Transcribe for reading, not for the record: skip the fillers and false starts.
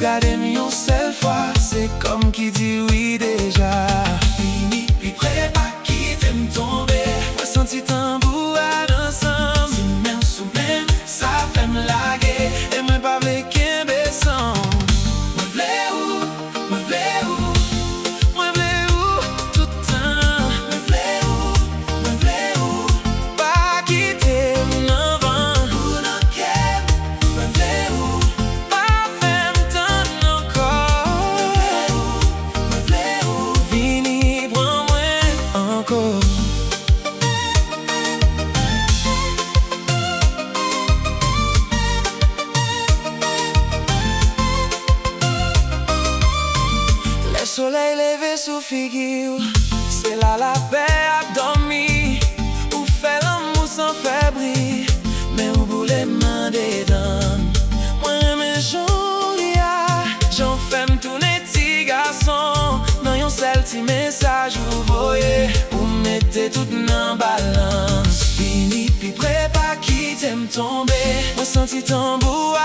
gade yon seul fois, c'est comme qui dit oui déjà. Fini, puis prêt pas quitter me tomber. Moi senti tambour à ensemble. Si même sous même, ça fait me laguer. Et moi pas vle qu'un besson. Moi vle où tout temps. Moi vle où pas quitter mon vent. Ou non qu'elle, moi vle où pas faire m'tendre encore. Moi vle où vini prends moi encore. Le soleil levé sous figure, c'est là la paix a dormi. Ou fait l'amour sans faiblir, mais ou boule main des dames. Moi mes jours, j'en fais m'tourner petit garçon. Dans yon seul petit message vous voyez, ou mettez tout en balance. Fini puis prêt pas quitter me tomber. Moi senti tambour